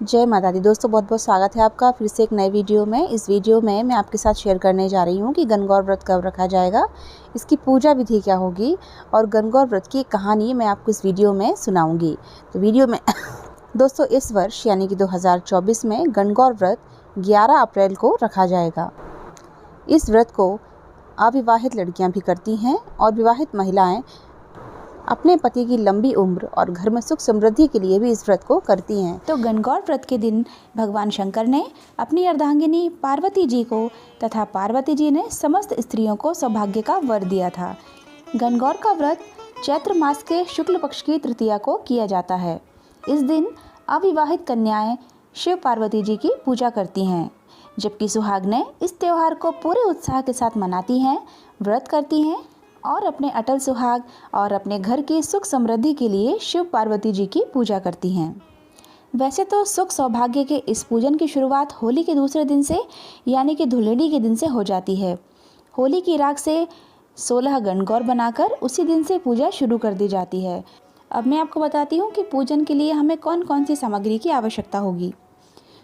जय माता दी। दोस्तों बहुत बहुत स्वागत है आपका फिर से एक नए वीडियो में। इस वीडियो में मैं आपके साथ शेयर करने जा रही हूँ कि गणगौर व्रत कब रखा जाएगा, इसकी पूजा विधि क्या होगी और गणगौर व्रत की कहानी मैं आपको इस वीडियो में सुनाऊंगी। तो वीडियो में दोस्तों इस वर्ष यानी कि 2024 में गणगौर व्रत 11 अप्रैल को रखा जाएगा। इस व्रत को अविवाहित लड़कियाँ भी करती हैं और विवाहित महिलाएँ अपने पति की लंबी उम्र और घर में सुख समृद्धि के लिए भी इस व्रत को करती हैं। तो गणगौर व्रत के दिन भगवान शंकर ने अपनी अर्धांगिनी पार्वती जी को तथा पार्वती जी ने समस्त स्त्रियों को सौभाग्य का वर दिया था। गणगौर का व्रत चैत्र मास के शुक्ल पक्ष की तृतीया को किया जाता है। इस दिन अविवाहित कन्याएं शिव पार्वती जी की पूजा करती हैं, जबकि सुहागनें इस त्यौहार को पूरे उत्साह के साथ मनाती हैं, व्रत करती हैं और अपने अटल सुहाग और अपने घर की सुख समृद्धि के लिए शिव पार्वती जी की पूजा करती हैं। वैसे तो सुख सौभाग्य के इस पूजन की शुरुआत होली के दूसरे दिन से यानी कि धुलेंडी के दिन से हो जाती है। होली की राख से 16 गणगौर बनाकर उसी दिन से पूजा शुरू कर दी जाती है। अब मैं आपको बताती हूँ कि पूजन के लिए हमें कौन कौन सी सामग्री की आवश्यकता होगी।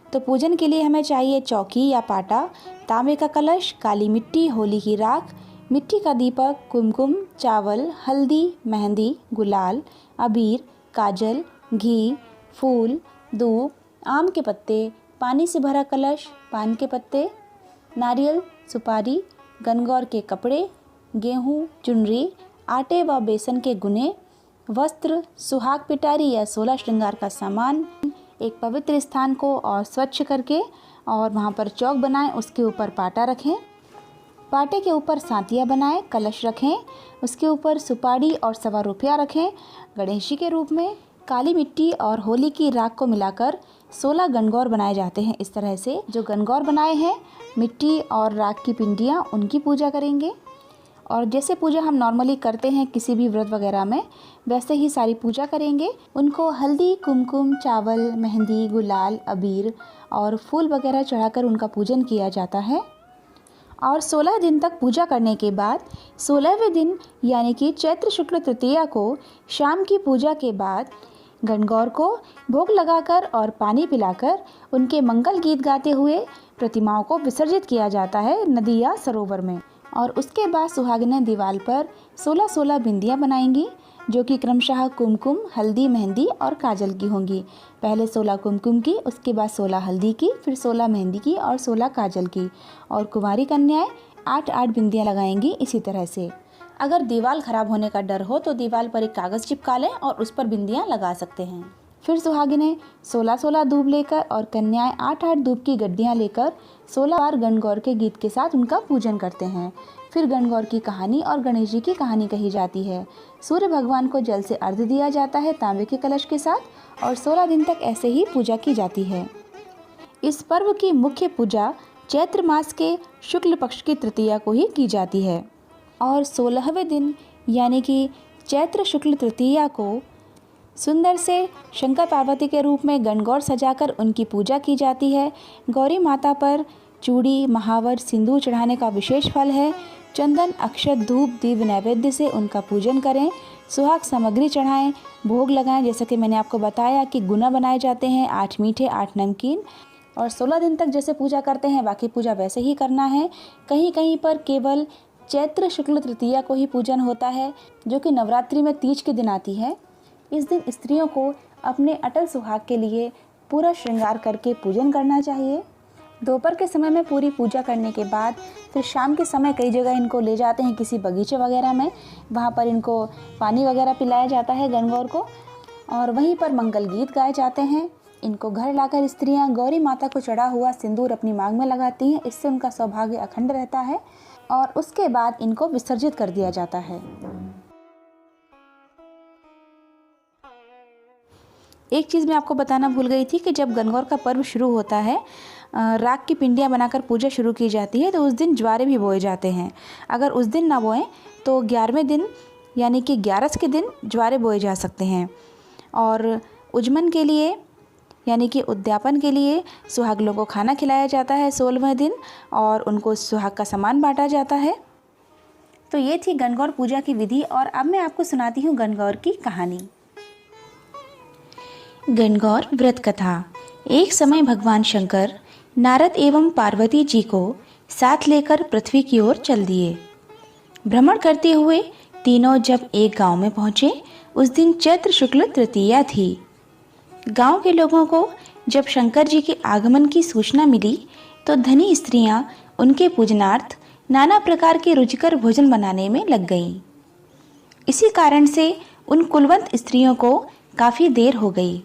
तो पूजन के लिए हमें चाहिए चौकी या पाटा, तांबे का कलश, काली मिट्टी, होली की राख, मिट्टी का दीपक, कुमकुम, चावल, हल्दी, मेहंदी, गुलाल, अबीर, काजल, घी, फूल, दूब, आम के पत्ते, पानी से भरा कलश, पान के पत्ते, नारियल, सुपारी, गणगौर के कपड़े, गेहूँ, चुनरी, आटे व बेसन के गुने, वस्त्र, सुहाग पिटारी या 16 श्रृंगार का सामान, एक पवित्र स्थान को और स्वच्छ करके और वहाँ पर चौक बनाएं, उसके ऊपर पाटा रखें, पाटे के ऊपर सांतिया बनाएं, कलश रखें, उसके ऊपर सुपारी और 1.25 रुपया रखें। गणेश जी के रूप में काली मिट्टी और होली की राख को मिलाकर 16 गणगौर बनाए जाते हैं। इस तरह से जो गणगौर बनाए हैं मिट्टी और राख की पिंडियाँ उनकी पूजा करेंगे और जैसे पूजा हम नॉर्मली करते हैं किसी भी व्रत वगैरह में वैसे ही सारी पूजा करेंगे। उनको हल्दी, कुमकुम, चावल, मेहंदी, गुलाल, अबीर और फूल वगैरह चढ़ाकर उनका पूजन किया जाता है और 16 दिन तक पूजा करने के बाद 16वें दिन यानी कि चैत्र शुक्ल तृतीया को शाम की पूजा के बाद गणगौर को भोग लगाकर और पानी पिलाकर उनके मंगल गीत गाते हुए प्रतिमाओं को विसर्जित किया जाता है नदी या सरोवर में। और उसके बाद सुहागिनें दीवार पर 16-16 बिंदियाँ बनाएंगी जो कि क्रमशः कुमकुम, हल्दी, मेहंदी और काजल की होंगी। पहले 16 कुमकुम की, उसके बाद 16 हल्दी की, फिर 16 मेहंदी की और 16 काजल की। और कुंवारी कन्याएं 8-8 बिंदियाँ लगाएंगी इसी तरह से। अगर दीवार खराब होने का डर हो तो दीवार पर एक कागज़ चिपका लें और उस पर बिंदियाँ लगा सकते हैं। फिर सुहागिनें 16-16 दूब लेकर और कन्याएं 8-8 दूब की गड्डियाँ लेकर 16 बार गणगौर के गीत के साथ उनका पूजन करते हैं। फिर गणगौर की कहानी और गणेश जी की कहानी कही जाती है। सूर्य भगवान को जल से अर्घ्य दिया जाता है तांबे के कलश के साथ और 16 दिन तक ऐसे ही पूजा की जाती है। इस पर्व की मुख्य पूजा चैत्र मास के शुक्ल पक्ष की तृतीया को ही की जाती है और 16वें दिन यानी कि चैत्र शुक्ल तृतीया को सुंदर से शंकर पार्वती के रूप में गणगौर सजाकर उनकी पूजा की जाती है। गौरी माता पर चूड़ी, महावर, सिंदूर चढ़ाने का विशेष फल है। चंदन, अक्षत, धूप, दीप नैवेद्य से उनका पूजन करें। सुहाग सामग्री चढ़ाएं, भोग लगाएं। जैसा कि मैंने आपको बताया कि गुना बनाए जाते हैं, 8 मीठे 8 नमकीन। और 16 दिन तक जैसे पूजा करते हैं बाकी पूजा वैसे ही करना है। कहीं कहीं पर केवल चैत्र शुक्ल तृतीया को ही पूजन होता है जो कि नवरात्रि में तीज के दिन आती है। इस दिन स्त्रियों को अपने अटल सुहाग के लिए पूरा श्रृंगार करके पूजन करना चाहिए। दोपहर के समय में पूरी पूजा करने के बाद फिर शाम के समय कई जगह इनको ले जाते हैं किसी बगीचे वगैरह में, वहाँ पर इनको पानी वगैरह पिलाया जाता है गणगौर को और वहीं पर मंगल गीत गाए जाते हैं। इनको घर लाकर स्त्रियाँ गौरी माता को चढ़ा हुआ सिंदूर अपनी मांग में लगाती हैं, इससे उनका सौभाग्य अखंड रहता है और उसके बाद इनको विसर्जित कर दिया जाता है। एक चीज़ मैं आपको बताना भूल गई थी कि जब गणगौर का पर्व शुरू होता है राख की पिंडियाँ बनाकर पूजा शुरू की जाती है तो उस दिन ज्वारे भी बोए जाते हैं। अगर उस दिन ना बोएं तो 11वें दिन यानी कि 11 के दिन ज्वारे बोए जा सकते हैं। और उजमन के लिए यानी कि उद्यापन के लिए सुहागनों को खाना खिलाया जाता है 16वें दिन और उनको सुहाग का सामान बांटा जाता है। तो ये थी गणगौर पूजा की विधि और अब मैं आपको सुनाती हूँ गणगौर की कहानी। गणगौर व्रत कथा। एक समय भगवान शंकर नारद एवं पार्वती जी को साथ लेकर पृथ्वी की ओर चल दिए। भ्रमण करते हुए तीनों जब एक गांव में पहुंचे, उस दिन चैत्र शुक्ल तृतीया थी। गांव के लोगों को जब शंकर जी के आगमन की सूचना मिली तो धनी स्त्रियां उनके पूजनार्थ नाना प्रकार के रुचिकर भोजन बनाने में लग गईं। इसी कारण से उन कुलवंत स्त्रियों को काफी देर हो गई।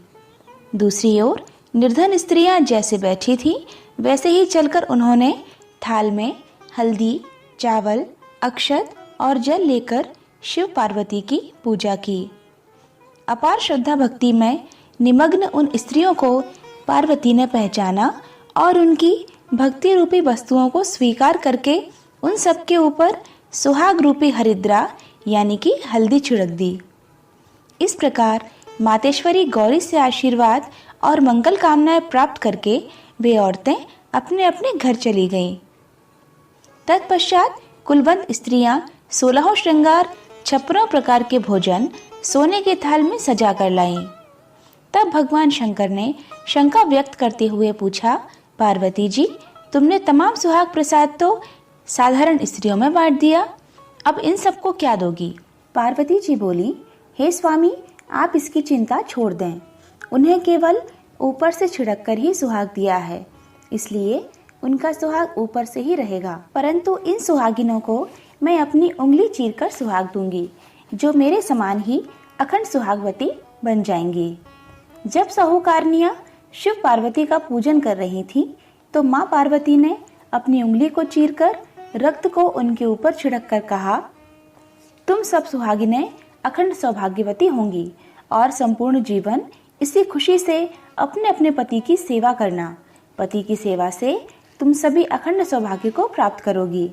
दूसरी ओर निर्धन स्त्रियां जैसे बैठी थीं, वैसे ही चलकर उन्होंने थाल में हल्दी, चावल, अक्षत और जल लेकर शिव पार्वती की पूजा की। अपार श्रद्धा भक्ति में निमग्न उन स्त्रियों को पार्वती ने पहचाना और उनकी भक्ति रूपी वस्तुओं को स्वीकार करके उन सबके ऊपर सुहाग रूपी हरिद्रा यानी कि हल्दी छिड़क दी। इस प्रकार मातेश्वरी गौरी से आशीर्वाद और मंगल कामनाएं प्राप्त करके वे औरतें अपने अपने घर चली गईं। तत्पश्चात कुलवंत स्त्रियां 16 श्रृंगार 56 प्रकार के भोजन सोने के थाल में सजा कर लाईं। तब भगवान शंकर ने शंका व्यक्त करते हुए पूछा, पार्वती जी, तुमने तमाम सुहाग प्रसाद तो साधारण स्त्रियों में बांट दिया, अब इन सबको क्या दोगी? पार्वती जी बोली, हे स्वामी, आप इसकी चिंता छोड़ दें। उन्हें केवल ऊपर से छिड़क कर ही सुहाग दिया है, इसलिए उनका सुहाग ऊपर से ही रहेगा, परंतु इन सुहागिनों को मैं अपनी उंगली चीरकर सुहाग दूंगी, जो मेरे समान ही अखंड सुहागवती बन जाएंगी। जब साहूकारनियां शिव पार्वती का पूजन कर रही थीं, तो माँ पार्वती ने अपनी उंगली को चीरकर रक्त को उनके ऊपर छिड़क कर कहा, तुम सब सुहागिनें अखंड सौभाग्यवती होंगी और संपूर्ण जीवन इसी खुशी से अपने अपने पति की सेवा करना। पति की सेवा से तुम सभी अखंड सौभाग्य को प्राप्त करोगी।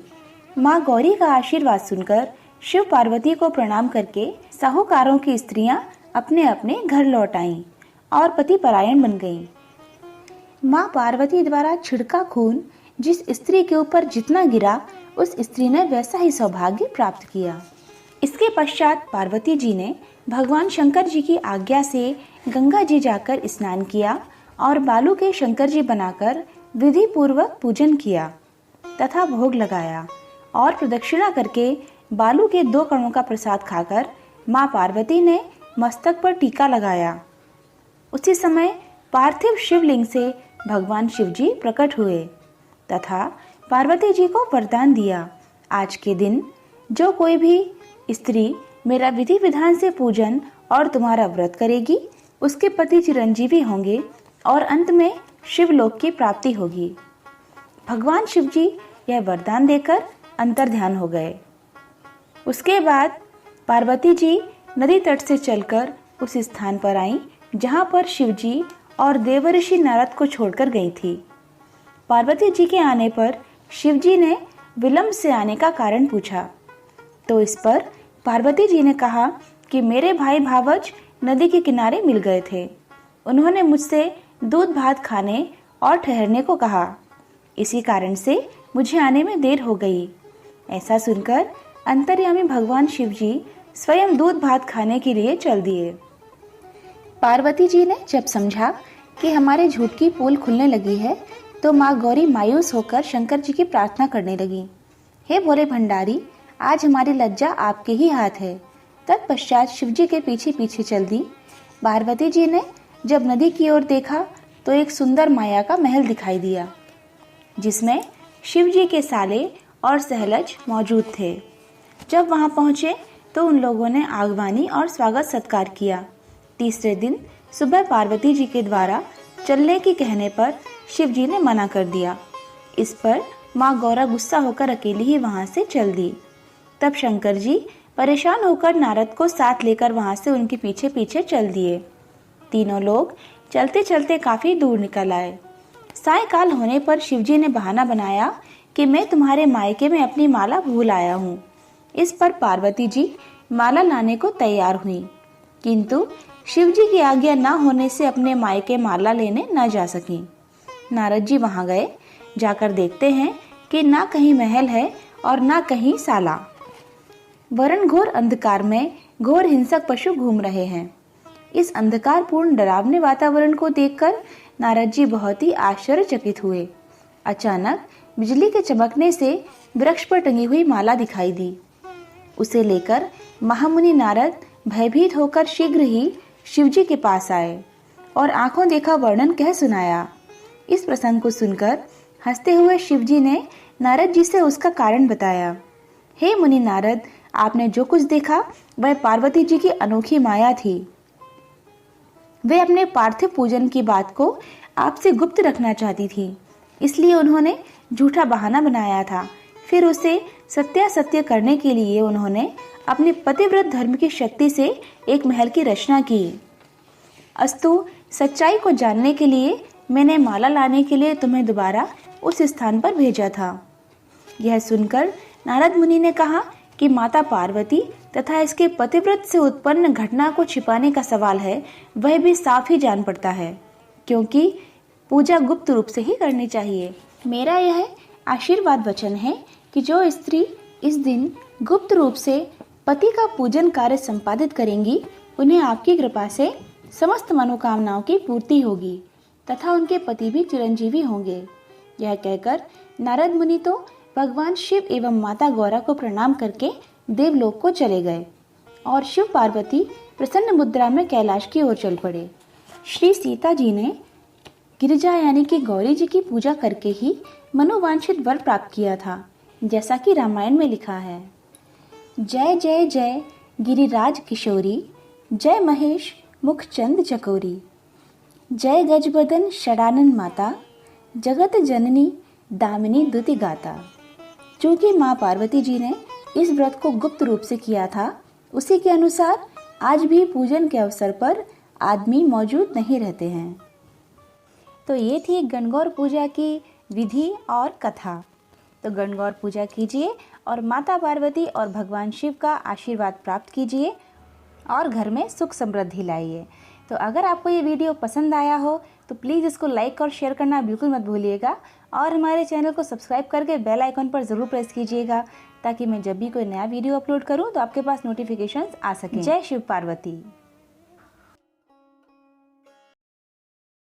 माँ गौरी का आशीर्वाद सुनकर शिव पार्वती को प्रणाम करके साहूकारों की स्त्रियां अपने अपने घर लौट आईं और पति परायण बन गईं। माँ पार्वती द्वारा छिड़का खून जिस स्त्री के ऊपर जितना गिरा, उस स्त्री ने वैसा ही सौभाग्य प्राप्त किया। इसके पश्चात पार्वती जी ने भगवान शंकर जी की आज्ञा से गंगा जी जाकर स्नान किया और बालू के शंकर जी बनाकर विधि पूर्वक पूजन किया तथा भोग लगाया और प्रदक्षिणा करके बालू के 2 कणों का प्रसाद खाकर माँ पार्वती ने मस्तक पर टीका लगाया। उसी समय पार्थिव शिवलिंग से भगवान शिव जी प्रकट हुए तथा पार्वती जी को वरदान दिया, आज के दिन जो कोई भी स्त्री मेरा विधि विधान से पूजन और तुम्हारा व्रत करेगी, उसके पति चिरंजीवी होंगे और अंत में शिवलोक की प्राप्ति होगी। भगवान शिव जी यह वरदान देकर अंतर्ध्यान हो गए। उसके बाद पार्वती जी नदी तट से चलकर उस स्थान पर आईं जहां पर शिव जी और देवर्षि नारद को छोड़कर गई थी। पार्वती जी के आने पर शिव जी ने विलंब से आने का कारण पूछा, तो इस पर पार्वती जी ने कहा कि मेरे भाई भावज नदी के किनारे मिल गए थे। उन्होंने मुझसे दूध भात खाने और ठहरने को कहा, इसी कारण से मुझे आने में देर हो गई। ऐसा सुनकर अंतर्यामी भगवान शिव जी स्वयं दूध भात खाने के लिए चल दिए। पार्वती जी ने जब समझा कि हमारे झूठ की पोल खुलने लगी है, तो माँ गौरी मायूस होकर शंकर जी की प्रार्थना करने लगी, हे भोले भंडारी, आज हमारी लज्जा आपके ही हाथ है। तत्पश्चात शिव जी के पीछे पीछे चल दी। पार्वती जी ने जब नदी की ओर देखा तो एक सुंदर माया का महल दिखाई दिया, जिसमें शिव जी के साले और सहलज मौजूद थे। जब वहां पहुंचे तो उन लोगों ने आगवानी और स्वागत सत्कार किया। तीसरे दिन सुबह पार्वती जी के द्वारा चलने के कहने पर शिव जी ने मना कर दिया। इस पर माँ गौरा गुस्सा होकर अकेली ही वहां से चल दी। तब शंकर जी परेशान होकर नारद को साथ लेकर वहां से उनके पीछे पीछे चल दिए। तीनों लोग चलते चलते काफी दूर निकल आए। सायंकाल होने पर शिवजी ने बहाना बनाया कि मैं तुम्हारे मायके में अपनी माला भूल आया हूँ। इस पर पार्वती जी माला लाने को तैयार हुई, किंतु शिवजी की आज्ञा न होने से अपने मायके माला लेने न जा सकी। नारद जी वहां गए। जाकर देखते हैं कि ना कहीं महल है और ना कहीं साला। वरण घोर अंधकार में घोर हिंसक पशु घूम रहे हैं। इस अंधकारपूर्ण डरावने वातावरण को देखकर नारद जी बहुत ही आश्चर्यचकित हुए। अचानक बिजली के चमकने से वृक्ष पर टंगी हुई माला दिखाई दी। उसे लेकर महामुनि नारद भयभीत होकर शीघ्र ही शिवजी के पास आए और आंखों देखा वर्णन कह सुनाया। इस प्रसंग को सुनकर हंसते हुए शिवजी ने नारद जी से उसका कारण बताया। हे मुनि नारद, आपने जो कुछ देखा वह पार्वती जी की अनोखी माया थी। वे अपने पार्थिव पूजन की बात को आपसे गुप्त रखना चाहती थी, इसलिए उन्होंने झूठा बहाना बनाया था। फिर उसे सत्यासत्य करने के लिए उन्होंने अपने पतिव्रत धर्म की शक्ति से एक महल की रचना की। अस्तु, सच्चाई को जानने के लिए मैंने माला लाने के लिए तुम्हें दोबारा उस स्थान पर भेजा था। यह सुनकर नारद मुनि ने कहा कि माता पार्वती तथा इसके पतिव्रत से उत्पन्न घटना को छिपाने का सवाल है, वह भी साफ ही जान पड़ता है, क्योंकि पूजा गुप्त रूप से ही करनी चाहिए। मेरा यह आशीर्वाद वचन है कि जो स्त्री इस दिन गुप्त रूप से पति का पूजन कार्य संपादित करेंगी, उन्हें आपकी कृपा से समस्त मनोकामनाओं की पूर्ति होगी तथा उनके पति भी चिरंजीवी होंगे। यह कहकर नारद मुनि तो भगवान शिव एवं माता गौरा को प्रणाम करके देवलोक को चले गए और शिव पार्वती प्रसन्न मुद्रा में कैलाश की ओर चल पड़े। श्री सीता जी ने गिरिजा यानी कि गौरी जी की पूजा करके ही मनोवांछित वर प्राप्त किया था, जैसा कि रामायण में लिखा है। जय जय जय गिरिराज किशोरी, जय महेश मुखचंद चकोरी, जय गजबदन षडानन माता, जगत जननी दामिनी दुति गाता। चूंकि माँ पार्वती जी ने इस व्रत को गुप्त रूप से किया था, उसी के अनुसार आज भी पूजन के अवसर पर आदमी मौजूद नहीं रहते हैं। तो ये थी गणगौर पूजा की विधि और कथा। तो गणगौर पूजा कीजिए और माता पार्वती और भगवान शिव का आशीर्वाद प्राप्त कीजिए और घर में सुख समृद्धि लाइए। तो अगर आपको ये वीडियो पसंद आया हो तो प्लीज़ इसको लाइक और शेयर करना बिल्कुल मत भूलिएगा और हमारे चैनल को सब्सक्राइब करके बेल आइकन पर ज़रूर प्रेस कीजिएगा, ताकि मैं जब भी कोई नया वीडियो अपलोड करूं तो आपके पास नोटिफिकेशंस आ सकें। जय शिव पार्वती।